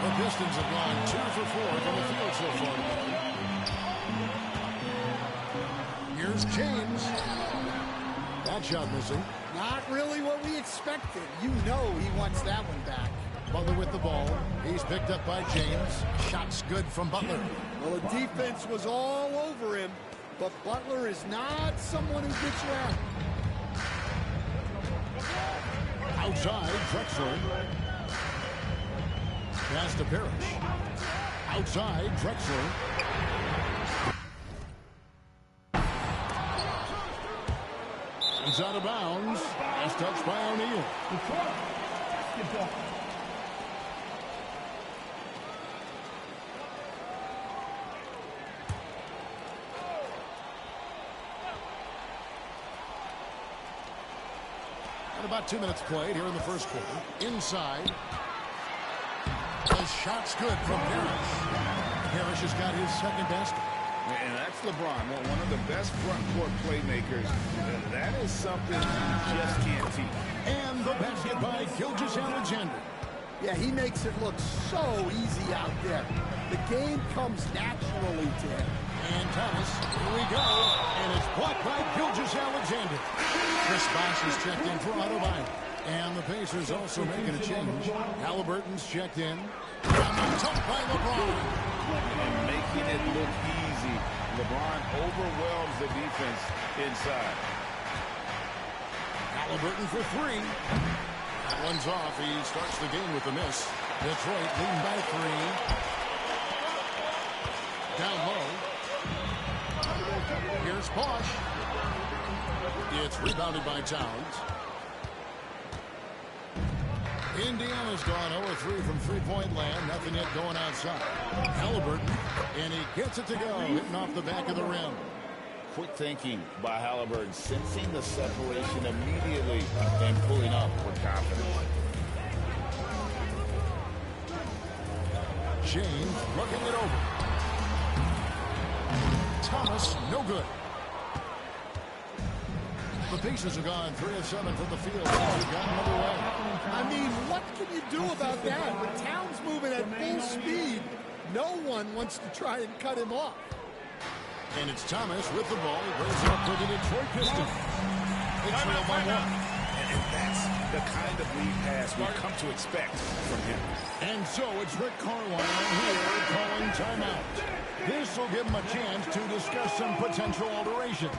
The Pistons have gone 2 for 4 from the field so far tonight. Here's James. That shot missing. Not really what we expected. You know he wants that one back. Butler with the ball. He's picked up by James. Shot's good from Butler. Well, the defense was all over him, but Butler is not someone who gets you out. Outside, Drexler. Pass to Parrish. Outside, Drexler. It's out of bounds. Last touch by O'Neal. And about 2 minutes played here in the first quarter. Inside. The shot's good from Parrish. Parrish has got his second basket. And that's LeBron, one of the best front court playmakers. That is something you just can't teach. And the basket by Gilgeous-Alexander. Yeah, he makes it look so easy out there. The game comes naturally to him. And Thomas, here we go. And it's blocked by Gilgeous-Alexander. Chris Bosh is checked in for Autobahn. And the Pacers also making a change. Halliburton's checked in. And tough by LeBron. And making it look easy. LeBron overwhelms the defense inside. Halliburton for three. That one's off. He starts the game with a miss. Detroit leading by 3. Down low. Here's Bosh. It's rebounded by Towns. Indiana's gone 0-3 from three-point land. Nothing yet going outside. Halliburton, and he gets it to go, hitting off the back of the rim. Quick thinking by Halliburton, sensing the separation immediately and pulling up with confidence. James looking it over. Thomas, no good. The Pacers have gone 3 of 7 from the field. They've got another way. I mean, what can you do about that? With Towns moving at full speed, no one wants to try and cut him off. And it's Thomas with the ball. He brings it up for the Detroit Pistons. They trail by 1. And that's the kind of lead pass we've come to expect from him. And so it's Rick Carlisle here calling timeout. This will give him a chance to discuss some potential alterations.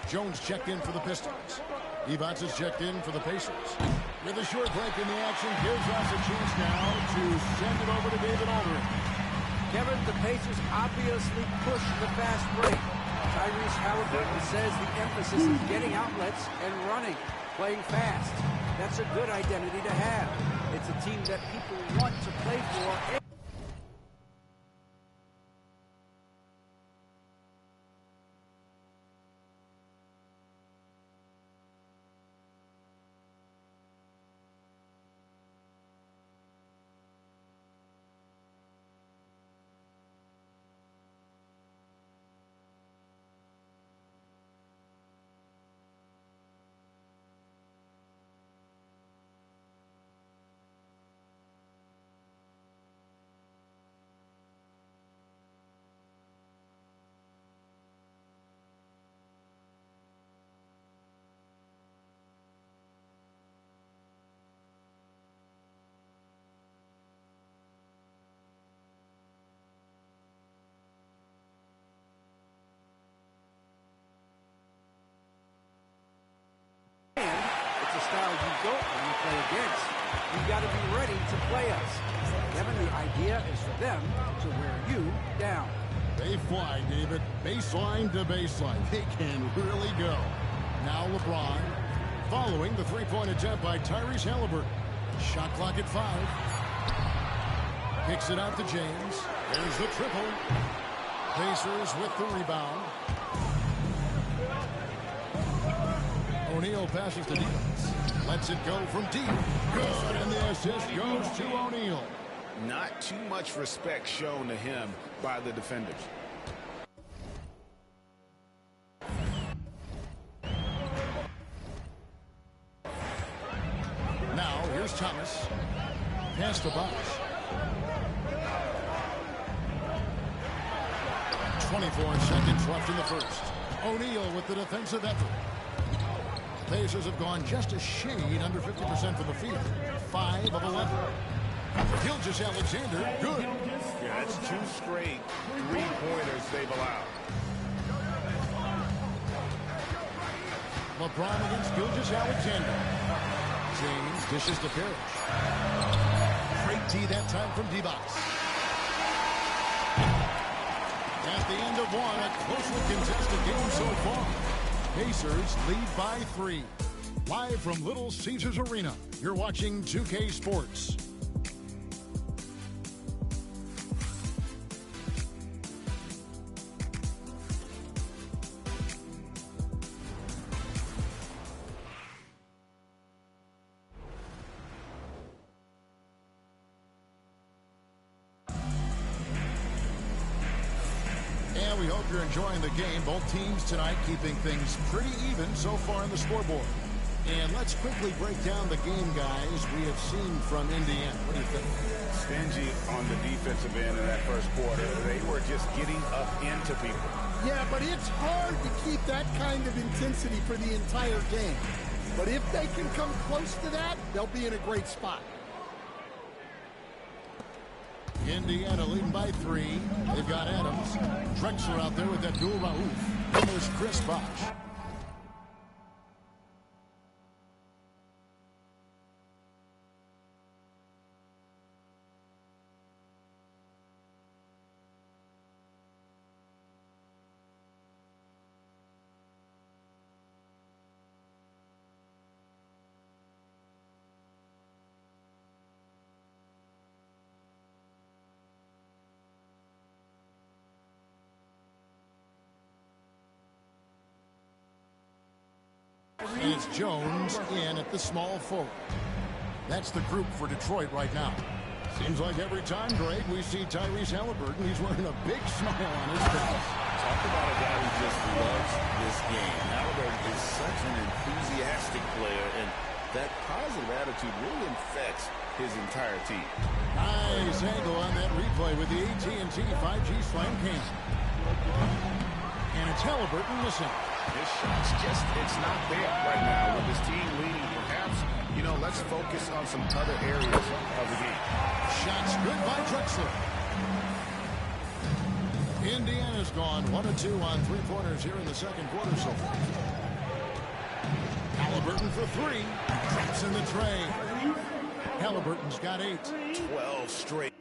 Jones checked in for the Pistons. Evans is checked in for the Pacers. With a short break in the action, gives us a chance now to send it over to David Aldridge. Kevin, the Pacers obviously push the fast break. Tyrese Halliburton says the emphasis is getting outlets and running, playing fast. That's a good identity to have. It's a team that people want to play for. It's a style you don't want to play against. You got to be ready to play us. Kevin, the idea is for them to wear you down. They fly, David. Baseline to baseline. They can really go. Now LeBron following the three-point attempt by Tyrese Halliburton. Shot clock at 5. Kicks it out to James. There's the triple. Pacers with the rebound. O'Neal passes to Evans. Lets it go from deep. Good, and the assist goes to O'Neal. Not too much respect shown to him by the defenders. Now, here's Thomas. Pass to Bosh. 24 seconds left in the first. O'Neal with the defensive effort. Pacers have gone just a shade under 50% from the field. 5 of 11. Gilgeous-Alexander, good. Yeah, that's 2 straight three-pointers they've allowed. LeBron against Gilgeous-Alexander. James dishes to Parrish. Great D that time from D-Box. At the end of one, a closely contested game so far. Pacers lead by 3. Live from Little Caesars Arena, you're watching 2K Sports. We hope you're enjoying the game. Both teams tonight keeping things pretty even so far on the scoreboard. And let's quickly break down the game, guys, we have seen from Indiana. What do you think? Stingy on the defensive end in that first quarter. They were just getting up into people. Yeah, but it's hard to keep that kind of intensity for the entire game. But if they can come close to that, they'll be in a great spot. Indiana leading by 3. They've got Adams. Drexler out there with Abdul-Rauf. And there's Chris Bosh. And it's Jones in at the small forward. That's the group for Detroit right now. Seems like every time, Greg, we see Tyrese Halliburton, he's wearing a big smile on his face. Talk about a guy who just loves this game. Halliburton is such an enthusiastic player, and that positive attitude really infects his entire team. Nice angle on that replay with the AT&T 5G Slam Cam. And it's Halliburton missing. His shot's just, it's not there right now with his team leading. Perhaps, you know, let's focus on some other areas of the game. Shots good by Drexler. Indiana's gone 1 of 2 on three-pointers here in the second quarter so far. Halliburton for 3. Traps in the tray. Halliburton's got 8. 12 straight.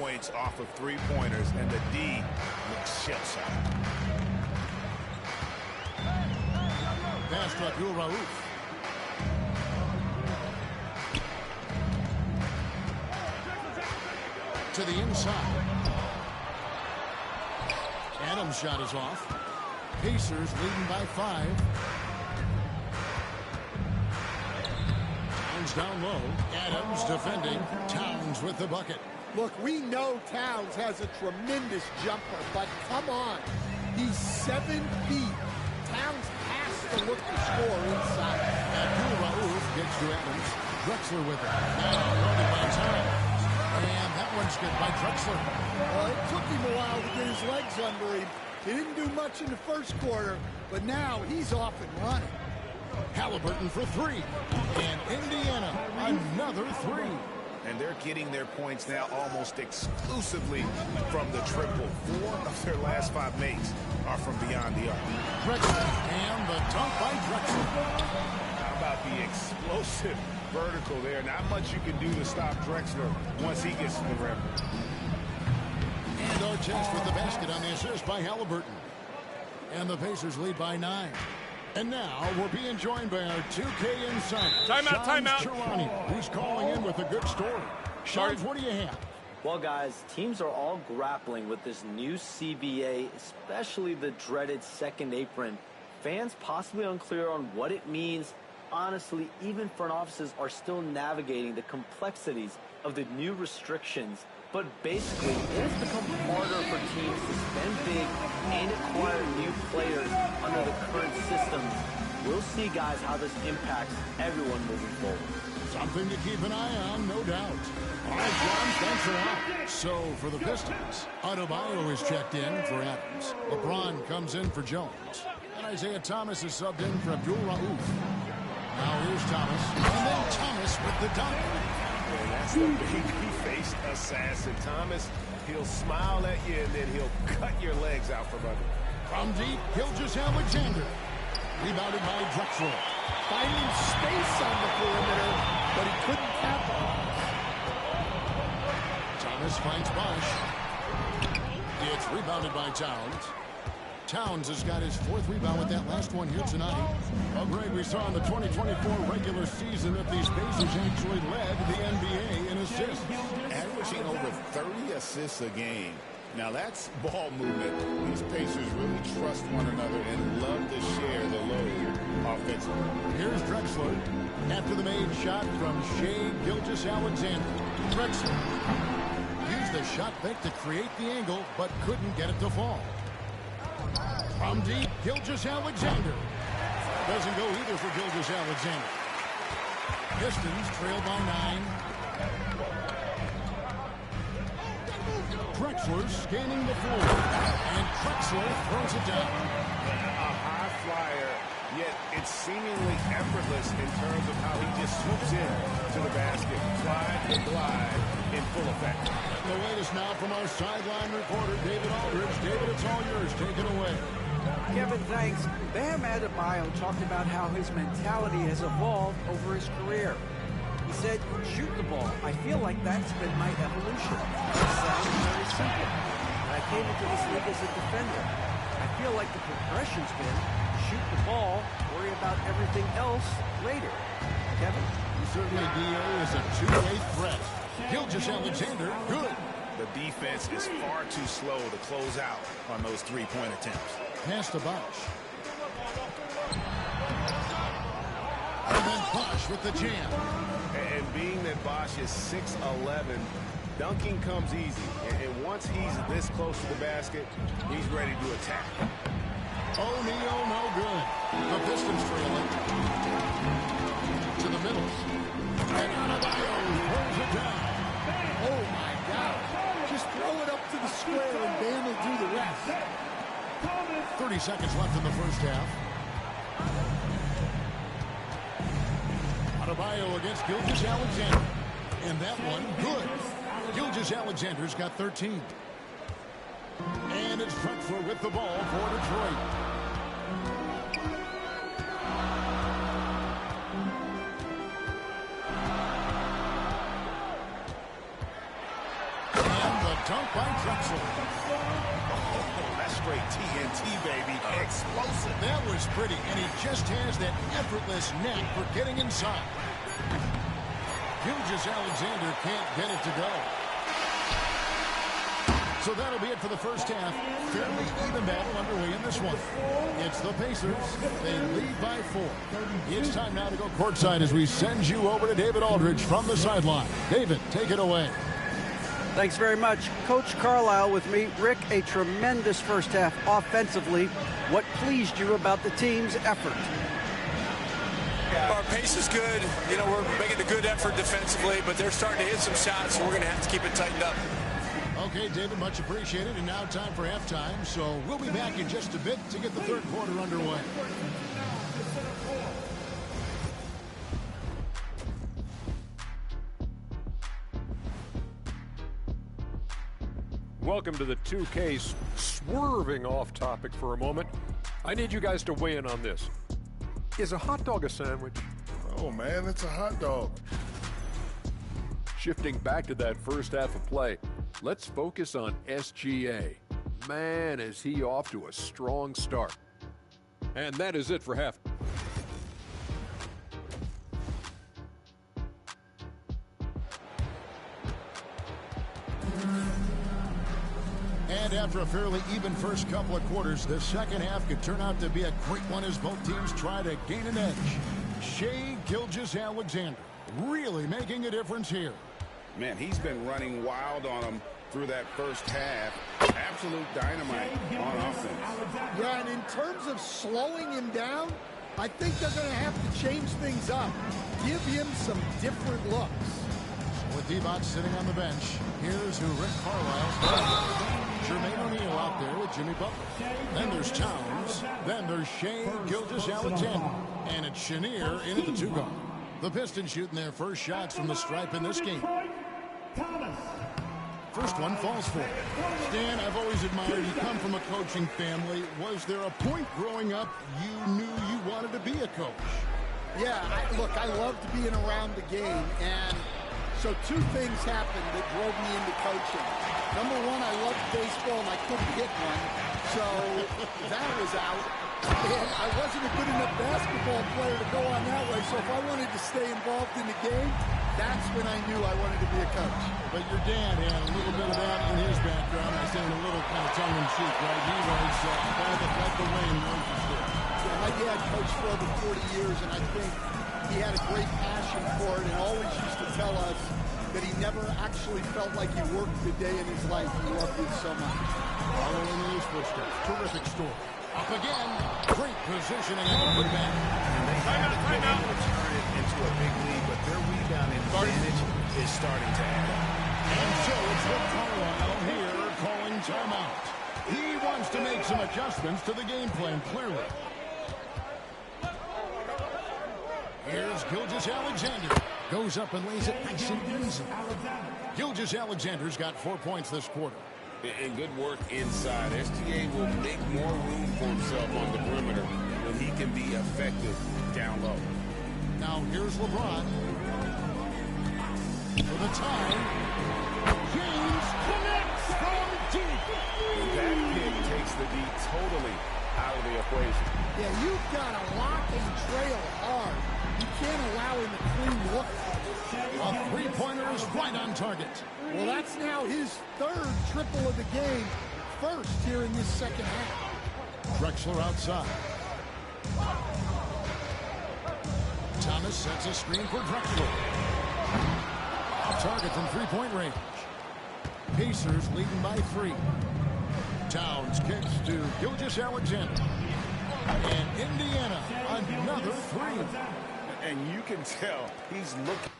Points off of three-pointers, and the D looks shell-shocked. Pass to Abdul-Rauf. To the inside. Adams' shot is off. Pacers leading by 5. Towns down low. Adams defending. Towns with the bucket. Look, we know Towns has a tremendous jumper, but come on. He's 7 feet. Towns has to look to score inside. Abdul-Rauf gets to Adams. Drexler with it. Now guarded by Towns. And that one's good by Drexler. Well, it took him a while to get his legs under him. He didn't do much in the first quarter, but now he's off and running. Halliburton for 3. And Indiana, another 3. And they're getting their points now almost exclusively from the triple. 4 of their last 5 makes are from beyond the arc. Drexler and the dunk by Drexler. How about the explosive vertical there? Not much you can do to stop Drexler once he gets to the rim. And Artest with the basket on the assist by Halliburton. And the Pacers lead by 9. And now we're being joined by our 2K insider, Timeout. Tirani, who's calling in with a good story. Sean, what do you have? Well, guys, teams are all grappling with this new CBA, especially the dreaded second apron. Fans possibly unclear on what it means. Honestly, even front offices are still navigating the complexities of the new restrictions. But basically, it has become harder for teams to spend big and acquire new players under the current systems. We'll see, guys, how this impacts everyone moving forward. Something to keep an eye on, no doubt. All right, John, thanks a lot. So, for the Pistons, Adebayo is checked in for Adams. LeBron comes in for Jones. And Isaiah Thomas is subbed in for Abdul Rauf. Now here's Thomas. And then Thomas with the dunk. And that's the baby-faced assassin. Thomas, he'll smile at you, and then he'll cut your legs out from under. From deep, Gilgeous-Alexander. Rebounded by Drexler. Finding space on the perimeter, but he couldn't capitalize. Thomas finds Bosch. It's rebounded by Towns. Towns has got his 4th rebound with that last one here tonight. Oh, Greg, we saw in the 2024 regular season that these Pacers actually led the NBA in assists. Averaging over 30 assists a game. Now that's ball movement. These Pacers really trust one another and love to share the load offensively. Here's Drexler after the made shot from Shai Gilgeous-Alexander. Drexler used the shot fake to create the angle, but couldn't get it to fall. From deep, Gilgeous-Alexander. Doesn't go either for Gilgeous-Alexander. Pistons trail by 9. Drexler scanning the floor. And Drexler throws it down. A high flyer, yet it's seemingly effortless in terms of how he just swoops in to the basket. Slide and glide in full effect. The latest now from our sideline reporter, David Aldridge. David, it's all yours. Take it away. Kevin, thanks. Bam Adebayo talked about how his mentality has evolved over his career. He said, shoot the ball. I feel like that's been my evolution. It sounds very simple. I came into this league as a defender. I feel like the progression's been shoot the ball, worry about everything else later. Kevin? Certainly, D.A. is a two-way threat. Gilgeous-Alexander, good. The defense is far too slow to close out on those three-point attempts. Pass to Bosch. And then Bosch with the jam. And being that Bosch is 6'11", dunking comes easy. And once he's this close to the basket, he's ready to attack. O'Neal, no good. The Pistons trailing. To the middle. And Adebayo throws it down. Oh, my God. Just throw it up to the square, and Bam will do the rest. 30 seconds left in the first half. Adebayo against Gilgeous-Alexander. And that one, good. Gilgeous-Alexander's got 13. And it's Drexler with the ball for Detroit. And the dunk by Drexler. That's straight TNT, baby. Explosive. That was pretty, and he just has that effortless knack for getting inside. Gilgeous-Alexander can't get it to go. So that'll be it for the first half. Fairly even battle underway in this one. It's the Pacers. They lead by 4. It's time now to go courtside as we send you over to David Aldridge from the sideline. David, take it away. Thanks very much. Coach Carlisle with me. Rick, a tremendous first half offensively. What pleased you about the team's effort? Our pace is good. You know, we're making a good effort defensively, but they're starting to hit some shots, so we're going to have to keep it tightened up. Okay, David, much appreciated. And now time for halftime. So we'll be back in just a bit to get the third quarter underway. Welcome to the 2K swerving off topic for a moment. I need you guys to weigh in on this. Is a hot dog a sandwich? Oh, man, it's a hot dog. Shifting back to that first half of play, let's focus on SGA. Man, is he off to a strong start. And that is it for half. And after a fairly even first couple of quarters, the second half could turn out to be a great one as both teams try to gain an edge. Shai Gilgeous-Alexander really making a difference here. Man, he's been running wild on him through that first half. Absolute dynamite on offense. Yeah, and in terms of slowing him down, I think they're going to have to change things up. Give him some different looks. With Divac sitting on the bench, here's who Rick Carlisle's Jermaine O'Neal out there with Jimmy Butler. Then there's Towns. Then there's Shai Gilgeous-Alexander. And it's Chenier in at the 2-guard. The Pistons shooting their first shots from the stripe in this game. First one falls for it. Stan, I've always admired you come from a coaching family. Was there a point growing up you knew you wanted to be a coach? Yeah, look, I loved being around the game, and so two things happened that drove me into coaching. Number one, I loved baseball, and I couldn't hit one, so that was out. And I wasn't a good enough basketball player to go on that way, so if I wanted to stay involved in the game, that's when I knew I wanted to be a coach. But your dad had a little bit of that in his background. I say a little kind of tongue-in-cheek, right? He was guy that led the way in Roses there. Yeah, my dad coached for over 40 years, and I think he had a great passion for it and always used to tell us that he never actually felt like he worked a day in his life. He loved it so much. Following in his footsteps. Terrific story. Up again. Great positioning and a good back. And they haven't been able to turn it into a big lead, but their rebounding advantage is starting to add up. And so it's Rick Carlisle here calling timeout. He wants to make some adjustments to the game plan, clearly. Here's Gilgeous-Alexander. Goes up and lays it nice and easy. Gilgeous-Alexander's got 4 points this quarter. And good work inside. SGA will make more room for himself on the perimeter when he can be effective down low. Now here's LeBron. For the tie. James connects from deep. And that pick takes the D totally out of the equation. Yeah, you've got to lock and trail hard. You can't allow him a clean look. A three-pointer is right on target. Well, that's now his third triple of the game. First here in this second half. Drexler outside. Thomas sets a screen for Drexler. Off target from three-point range. Pacers leading by 3. Towns kicks to Gilgeous-Alexander. And Indiana, another 3. And you can tell he's looking.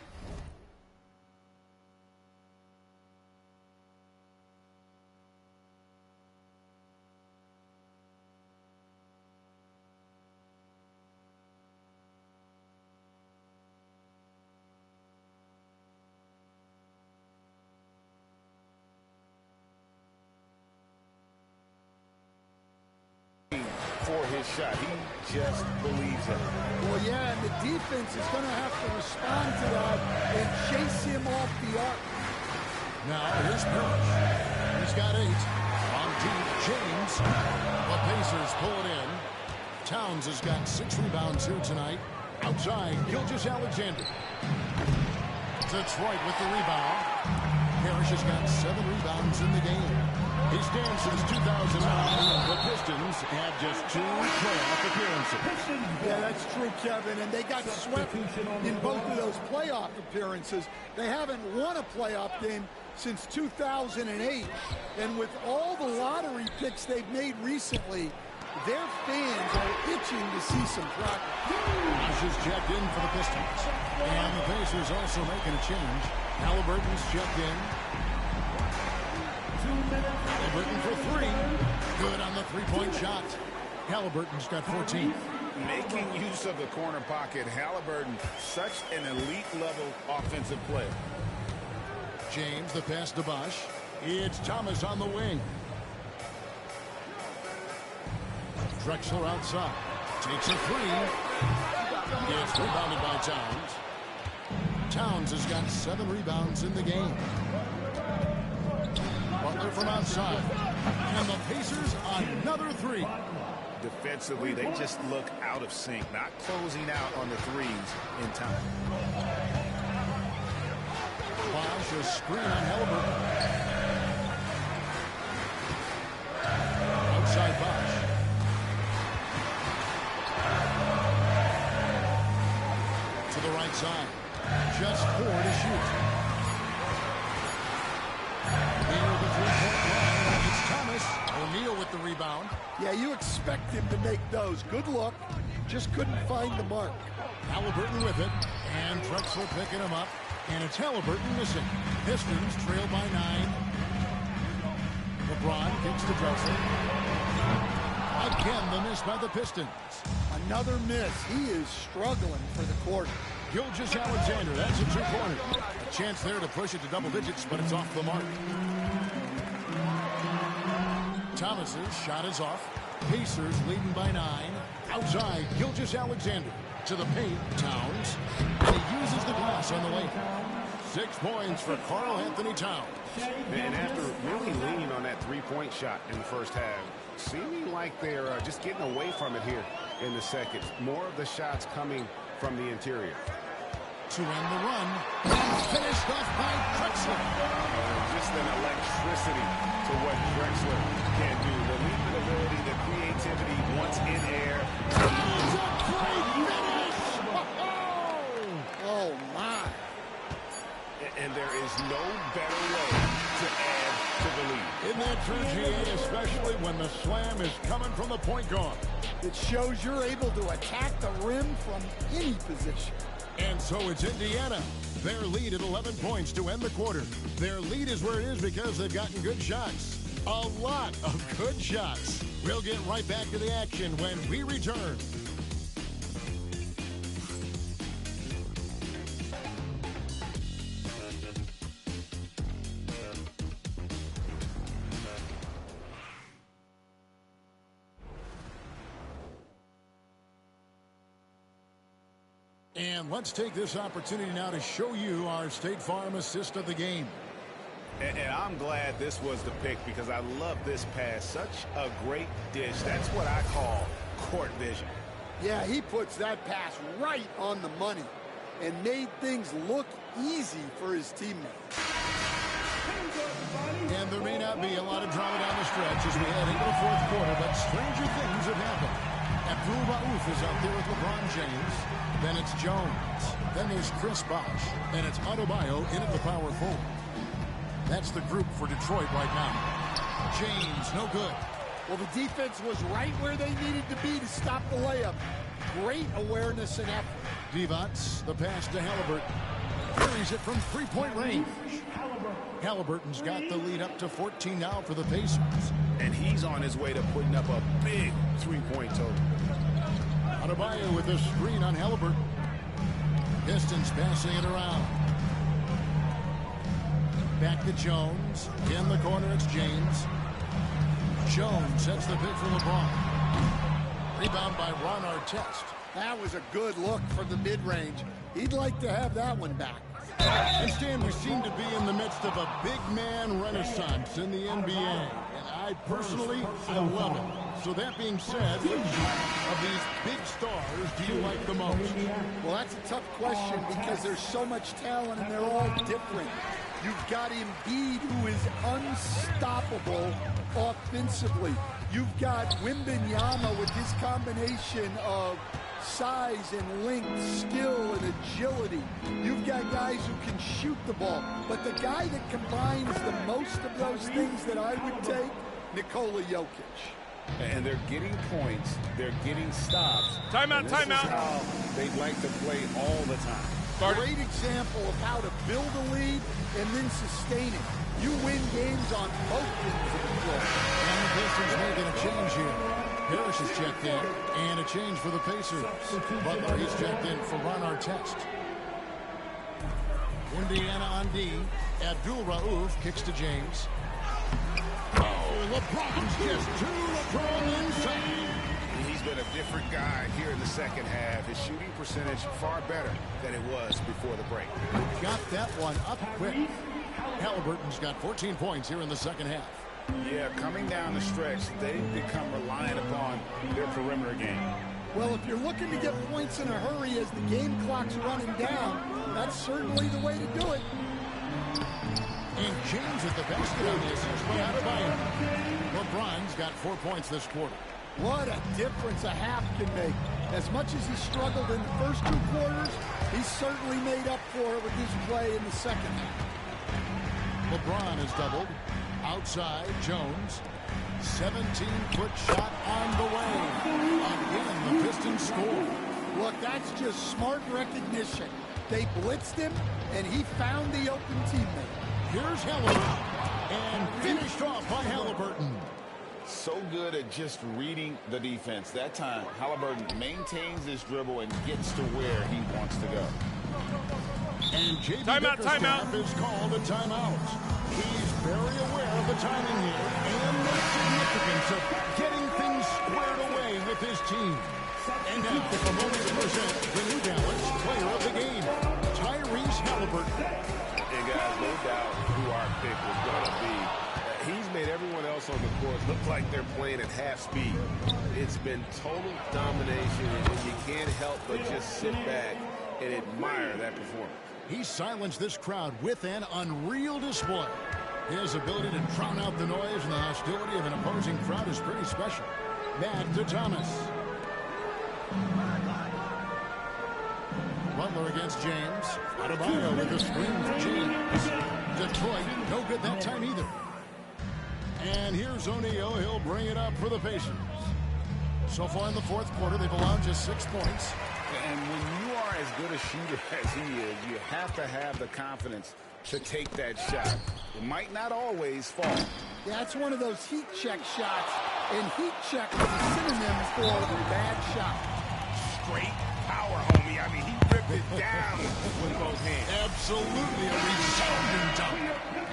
For his shot. He just believes it. Well, yeah, and the defense is going to have to respond to that and chase him off the arc. Now here's Parrish. He's got 8. On deep, James. The Pacers pull it in. Towns has got 6 rebounds here tonight. Outside, Gilgeous-Alexander. Detroit with the rebound. Parrish has got 7 rebounds in the game. He stands since 2009. The Pistons have just 2 playoff appearances. Yeah, that's true, Kevin. And they got swept in both of those playoff appearances. They haven't won a playoff game since 2008. And with all the lottery picks they've made recently, their fans are itching to see some progress. Bosh is checked in for the Pistons. And the Pacers also making a change. Halliburton's checked in. Halliburton for 3. Good on the three-point shot. Halliburton's got 14. Making use of the corner pocket. Halliburton, such an elite-level offensive player. James, the pass to Bosh. It's Thomas on the wing. Drexler outside. Takes a 3. It's rebounded by Towns. Towns has got 7 rebounds in the game. Butler from outside. And the Pacers another 3. Defensively, they just look out of sync, not closing out on the threes in time. Bosh, a screen on Halliburton. outside. Just 4 to shoot. Near the three-point line. It's Thomas. O'Neal with the rebound. Yeah, you expect him to make those. Good look. Just couldn't find the mark. Halliburton with it. And Drexler picking him up. And it's Halliburton missing. Pistons trail by 9. LeBron kicks to Drexler. Again, the miss by the Pistons. Another miss. He is struggling for the quarter. Gilgeous-Alexander, that's a two-pointer. A chance there to push it to double digits, but it's off the mark. Thomas's shot is off. Pacers leading by 9. Outside, Gilgeous-Alexander. To the paint, Towns. And he uses the glass on the way. 6 points for Karl-Anthony Towns. And after really leaning on that three-point shot in the first half, seeming like they're just getting away from it here in the second. More of the shots coming from the interior. To end the run, and finished off by Drexler. Just an electricity to what Drexler can do. The leaping ability, the creativity once in air. It's a great finish! Oh, my. And there is no better way to add to the lead. Isn't that true, GA, especially when the slam is coming from the point guard? It shows you're able to attack the rim from any position. And so it's Indiana. Their lead at 11 points to end the quarter. Their lead is where it is because they've gotten good shots. A lot of good shots. We'll get right back to the action when we return. And let's take this opportunity now to show you our State Farm assist of the game. And I'm glad this was the pick because I love this pass. Such a great dish. That's what I call court vision. Yeah, he puts that pass right on the money and made things look easy for his teammates. And there may not be a lot of drama down the stretch as we head into the fourth quarter, but stranger things have happened. Abdul Rauf is out there with LeBron James. Then it's Jones. Then there's Chris Bosh. And it's Adebayo in at the power forward. That's the group for Detroit right now. James, no good. Well, the defense was right where they needed to be to stop the layup. Great awareness and effort. Divac, the pass to Halliburton. Carries it from three-point range. Halliburton's got the lead up to 14 now for the Pacers. And he's on his way to putting up a big three-point total. Adebayo with a screen on Halliburton. Pistons passing it around. Back to Jones. In the corner, it's James. Jones sets the pick for LeBron. Rebound by Ron Artest. That was a good look from the mid-range. He'd like to have that one back. And Stan, we seem to be in the midst of a big man renaissance in the NBA. And I personally, I love it. So that being said, which of these big stars do you like the most? Well, that's a tough question because there's so much talent and they're all different. You've got Embiid, who is unstoppable offensively. You've got Wembanyama with his combination of size and length, skill and agility. You've got guys who can shoot the ball. But the guy that combines the most of those things that I would take, Nikola Jokic. And they're getting points. They're getting stops. Timeout, timeout. How they'd like to play all the time. Great example of how to build a lead and then sustain it. You win games on both ends of the floor. And the Pistons making a change here. Parrish is checked in, and a change for the Pacers. Butler, he's checked in for Ron Artest. Indiana on D. Abdul Rauf kicks to James. Oh, LeBron's just too LeBron insane. He's been a different guy here in the second half. His shooting percentage far better than it was before the break. Got that one up quick. Halliburton's got 14 points here in the second half. Yeah, coming down the stretch, they've become reliant upon their perimeter game. Well, if you're looking to get points in a hurry as the game clock's running down, that's certainly the way to do it. And James at the basket on the assist by Adebayo. LeBron's got 4 points this quarter. What a difference a half can make. As much as he struggled in the first 2 quarters, he certainly made up for it with his play in the second half. LeBron is doubled. Outside, Jones. 17-foot shot on the way. Again, the Pistons score. Look, that's just smart recognition. They blitzed him, and he found the open teammate. Here's Halliburton. And finished off by Halliburton. So good at just reading the defense. That time, Halliburton maintains his dribble and gets to where he wants to go. And J.B. Bickerstaff is called a timeout. He's very aware of the timing here and the significance of getting things squared away with his team. And now, a moment to present the New Balance player of the game, Tyrese Halliburton. And guys, no doubt who our pick was going to be. He's made everyone else on the court look like they're playing at half speed. It's been total domination, and you can't help but just sit back and admire that performance. He silenced this crowd with an unreal display. His ability to drown out the noise and the hostility of an opposing crowd is pretty special. Back to Thomas. Butler against James. Adebayo with a screen for James. Detroit, no good that time either. And here's O'Neal. He'll bring it up for the Pacers. So far in the fourth quarter, they've allowed just 6 points. And when you are as good a shooter as he is, you have to have the confidence to take that shot. It might not always fall. Yeah, it's one of those heat check shots, and heat check is a synonym for a bad shot. Straight power, homie. I mean, he ripped it down with both hands. Absolutely a resounding dunk.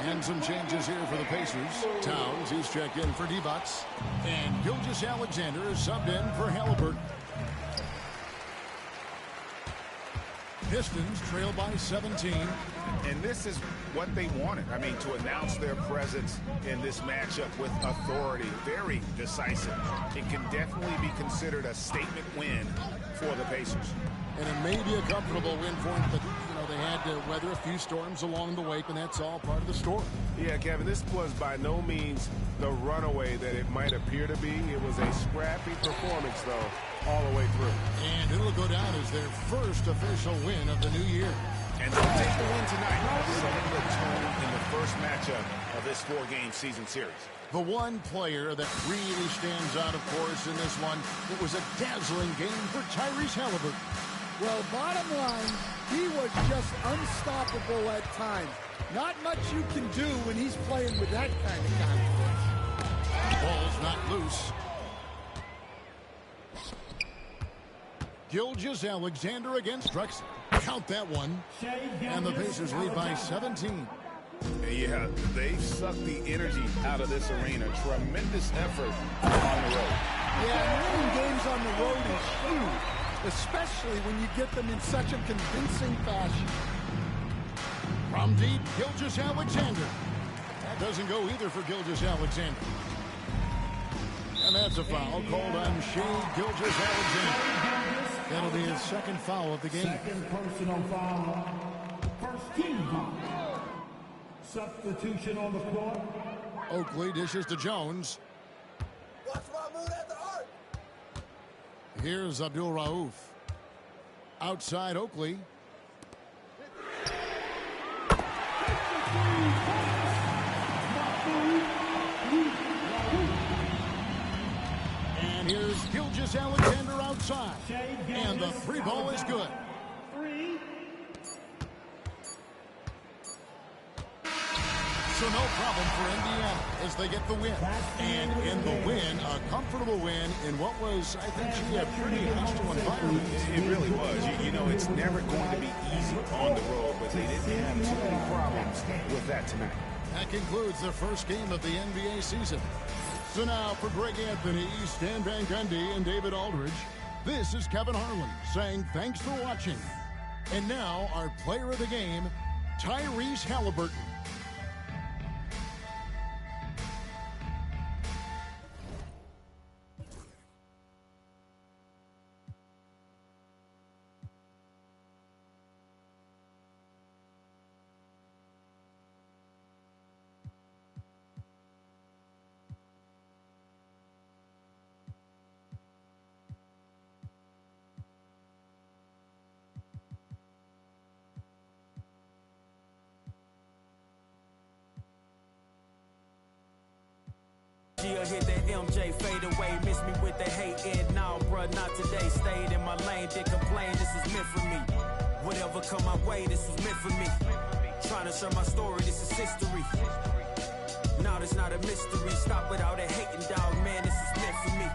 And some changes here for the Pacers. Towns, he's checked in for D-Bucks. And Gilgeous-Alexander is subbed in for Halliburton. Pistons trail by 17. And this is what they wanted. I mean, to announce their presence in this matchup with authority. Very decisive. It can definitely be considered a statement win for the Pacers. And it may be a comfortable win for them, but, you know, they had to weather a few storms along the way, and that's all part of the story. Yeah, Kevin, this was by no means the runaway that it might appear to be. It was a scrappy performance, though, all the way through. And it'll go down as their first official win of the new year. And they'll take the win tonight, setting the tone in the first matchup of this 4-game season series. The one player that really stands out, of course, in this one, it was a dazzling game for Tyrese Halliburton. Well, bottom line, he was just unstoppable at times. Not much you can do when he's playing with that kind of confidence. Ball's not loose. Gilgeous-Alexander against Drexler. Count that one. And the Pacers lead by 17. Yeah, they've sucked the energy out of this arena. Tremendous effort on the road. Yeah, winning games on the road is huge, especially when you get them in such a convincing fashion. From deep, Gilgeous-Alexander. That doesn't go either for Gilgeous-Alexander. And that's a foul called on Shai Gilgeous-Alexander. That'll be his second foul of the game. Second personal foul. First team foul. Substitution on the court. Oakley dishes to Jones. Watch my mood at the arc. Here's Abdul Rauf. Outside Oakley. And here's Gilgeous-Alexander outside. And the three ball is good. So no problem for Indiana as they get the win. And in the win, a comfortable win in what was, I think, a pretty hostile environment. It really was. You know, it's never going to be easy on the road, but they didn't have too many problems with that tonight. That concludes the first game of the NBA season. So now for Greg Anthony, Stan Van Gundy, and David Aldridge, this is Kevin Harlan saying thanks for watching. And now our player of the game, Tyrese Halliburton. She'll hit that MJ fade away, miss me with the hate and now, bruh, not today. Stayed in my lane, didn't complain, this was meant for me. Whatever come my way, this was meant for me. Trying to share my story, this is history. Now it's not a mystery, stop without a hating dog, man, this is meant for me.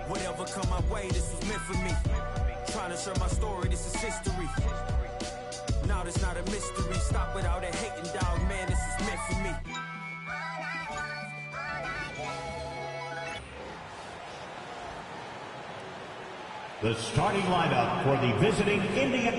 Whatever come my way, this was meant for me. Trying to share my story, this is history. Now it's not a mystery, stop without a hating dog, man, this is meant for me. The starting lineup for the visiting Indian.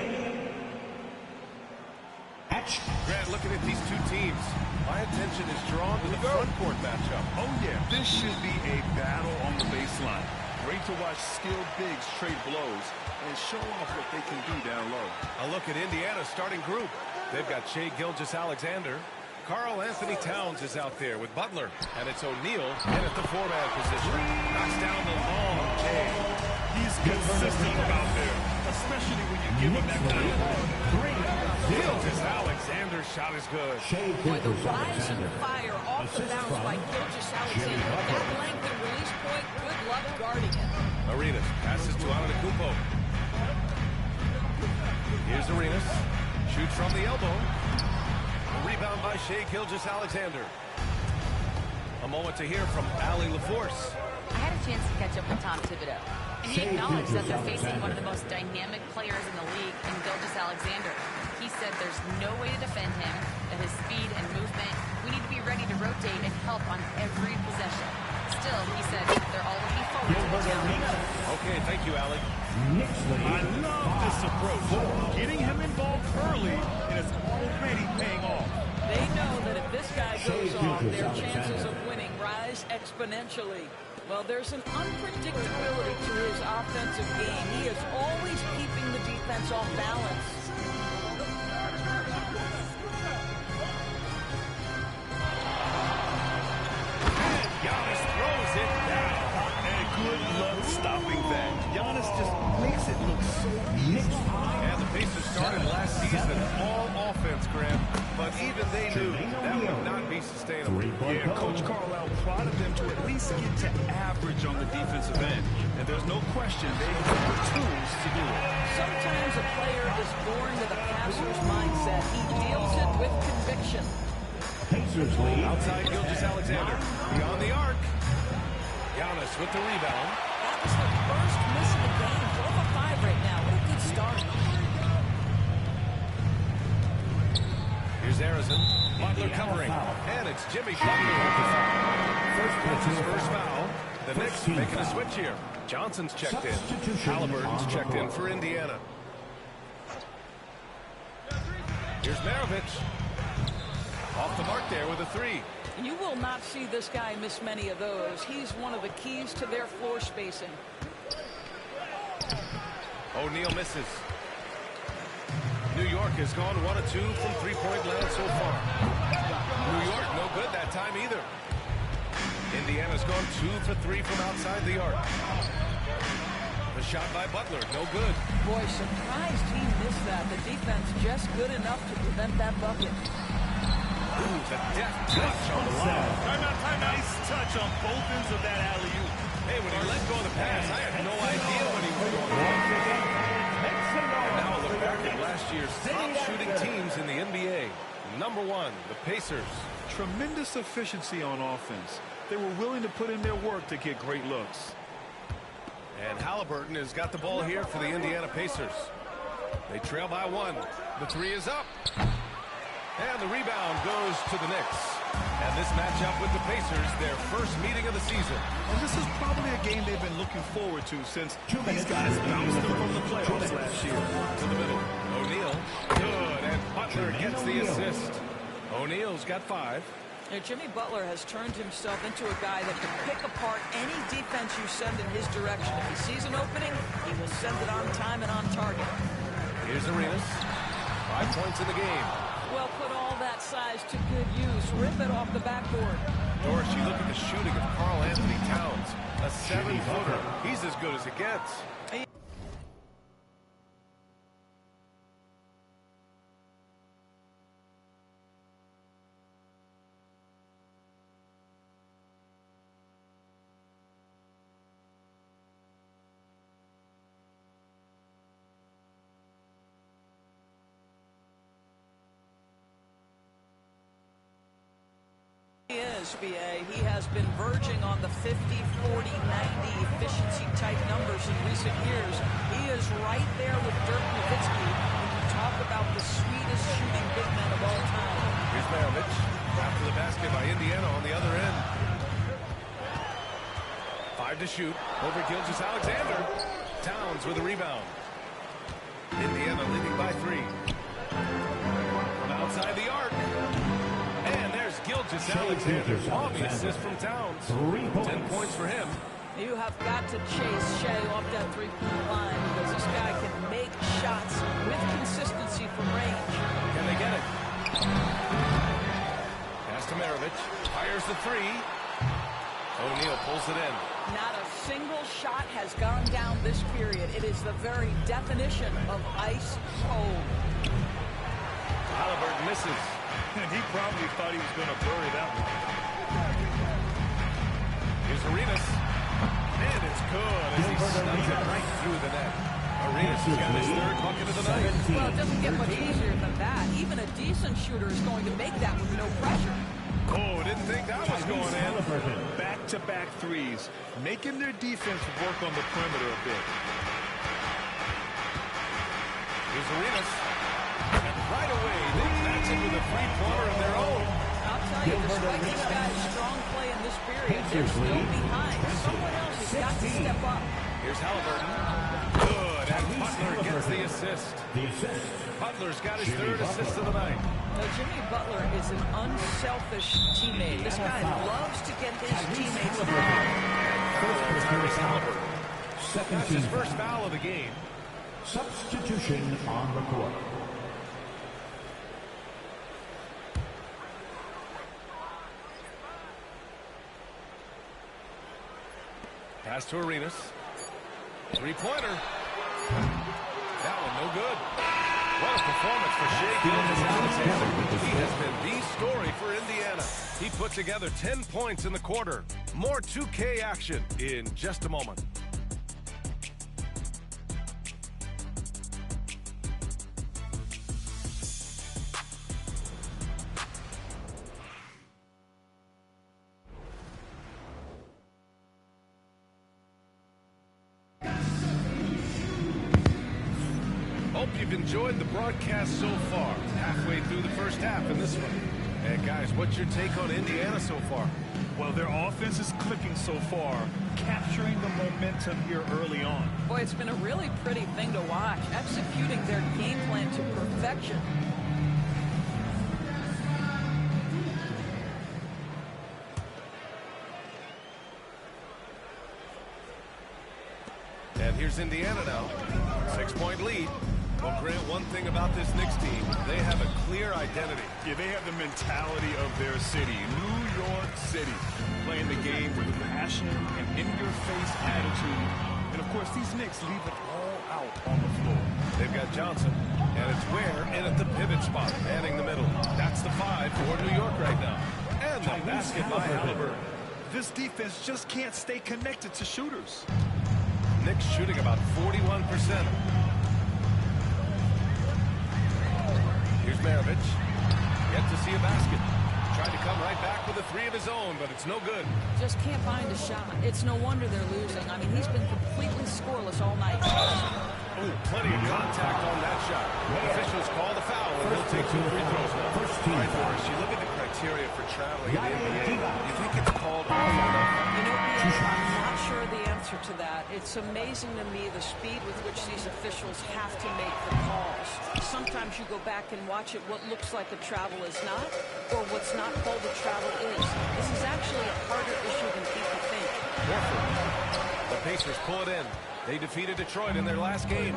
Grant, looking at these two teams, my attention is drawn to the front court matchup. Oh, yeah. This should be a battle on the baseline. Great to watch skilled bigs trade blows and show off what they can do down low. A look at Indiana's starting group. They've got Shai Gilgeous-Alexander. Karl Anthony Towns is out there with Butler. And it's O'Neal in at the four-man position. Knocks down the long J. He's consistent out there, especially when you give him that kind of Gilgeous-Alexander's shot is good. Boy, the rising fire off the bounce by Gilgeous-Alexander. That length and release point, good luck guarding it. Arenas passes to Antetokounmpo. Here's Arenas. Shoots from the elbow. A rebound by Shai Gilgeous-Alexander. A moment to hear from Allie LaForce. I had a chance to catch up with Tom Thibodeau, and he acknowledged that they're facing one of the most dynamic players in the league in Gilgeous-Alexander. He said there's no way to defend him, that his speed and movement, we need to be ready to rotate and help on every possession. Still, he said they're all looking forward to the challenge. Okay, thank you, Allie. I love this approach. Getting him involved early, and it's already paying off. They know that if this guy goes off, their chances of winning rise exponentially. Well, there's an unpredictability to his offensive game. He is always keeping the defense off balance. Giannis throws it down. And good luck stopping that. Giannis just makes it look so easy. And the Pacers started last season all offense, Graham. But even they knew that would not be sustainable. Yeah, Coach Carlisle prodded them to at least get to average on the defensive end. And there's no question they have the tools to do it. Sometimes a player is born with a passer's mindset. He deals it with conviction. Pacers lead. Outside Gilgeous-Alexander. Beyond the arc. Giannis with the rebound. That was the first miss of the game. 4 for 5 right now. What a good start. Here's Arizon. Butler covering. And it's Jimmy Butler with the foul. That's his first foul. The Knicks making a switch here. Johnson's checked in. Halliburton's checked in for Indiana. Here's Maravich. Off the mark there with a three. You will not see this guy miss many of those. He's one of the keys to their floor spacing. O'Neal misses. New York has gone 1 of 2 from three-point land so far. New York no good that time either. Indiana's gone 2 for 3 from outside the arc. The shot by Butler, no good. Boy, surprised he missed that. The defense just good enough to prevent that bucket. Ooh, the deft touch on the line. Timeout. Nice touch on both ends of that alley-oop. Hey, when he let go of the pass, I had no idea when he was going to. And now look back at last year's top shooting teams in the NBA. Number 1, the Pacers. Tremendous efficiency on offense. They were willing to put in their work to get great looks. And Halliburton has got the ball here for the Indiana Pacers. They trail by 1. The three is up. And the rebound goes to the Knicks. And this matchup with the Pacers, their first meeting of the season. And this is probably a game they've been looking forward to since these guys bounced them from the playoffs last year. To the middle. O'Neal. Good. And Butler gets the assist. O'Neal's got 5. Now, Jimmy Butler has turned himself into a guy that can pick apart any defense you send in his direction. If he sees an opening, he will send it on time and on target. Here's Arenas. 5 points in the game. Well, put all that size to good use. Rip it off the backboard. Doris, you look at the shooting of Karl Anthony Towns. A 7-footer. He's as good as it gets. B.A. He has been verging on the 50, 40, 90 efficiency type numbers in recent years. He is right there with Dirk Nowitzki when you talk about the sweetest shooting big men of all time. Here's Maravich. After the basket by Indiana on the other end. 5 to shoot. Over Gilgeous-Alexander. Towns with a rebound. Indiana leading by 3. From outside the arc. And there's Gilgeous-Alexander on the assist from Towns. 10 points for him. You have got to chase Shea off that three-point line because this guy can make shots with consistency from range. Can they get it? Pass to Maravich. Fires the 3. O'Neal pulls it in. Not a single shot has gone down this period. It is the very definition of ice cold. Halliburton misses. And he probably thought he was going to bury that one. Here's Arenas. And it's good as he snugs it right through the net. Arenas has got his 3rd bucket of the night. Well, it doesn't get much easier than that. Even a decent shooter is going to make that with no pressure. Oh, didn't think that was going in. Back-to-back threes, making their defense work on the perimeter a bit. Here's Arenas. And right away, they match it with a three-pointer of their own. I'll tell you, despite this guy's strong play in this period, they're still behind. Someone else has got to step up. Here's Halliburton. Good, and Butler gets the assist. Butler's got his 3rd assist of the night. Now, Jimmy Butler is an unselfish teammate. This guy loves to get his teammates involved. That's his first foul of the game. Substitution on the court. Pass to Arenas. Three-pointer. That one no good. What a performance for Shea Gilgeous-Alexander. He has been the story for Indiana. He put together 10 points in the quarter. More 2K action in just a moment. Hope you've enjoyed the broadcast so far. Halfway through the first half in this one. And guys, what's your take on Indiana so far? Well, their offense is clicking so far, capturing the momentum here early on. Boy, it's been a really pretty thing to watch, executing their game plan to perfection. And here's Indiana now. 6-point lead. Well, Grant, one thing about this Knicks team, they have a clear identity. Yeah, they have the mentality of their city, New York City, playing the game with passion and in-your-face attitude. And, of course, these Knicks leave it all out on the floor. They've got Johnson, and it's Ware in at the pivot spot, manning the middle. That's the 5 for New York right now. And the basket by Halliburton. This defense just can't stay connected to shooters. Knicks shooting about 41%. Here's Maravich. Yet to see a basket. Tried to come right back with a 3 of his own, but it's no good. Just can't find a shot. It's no wonder they're losing. I mean, he's been completely scoreless all night. Oh, plenty of contact on that shot. Officials call the foul, and he'll take 2 free throws now. All right, Morris, you look at the criteria for traveling in the NBA. You think it's called off enough? You know, I'm not sure the answer to that. It's amazing to me the speed with which these officials have to make the calls. Sometimes you go back and watch it, what looks like a travel is not, or what's not called a travel is. This is actually a harder issue than people think. Horford. The Pacers pull it in. They defeated Detroit in their last game.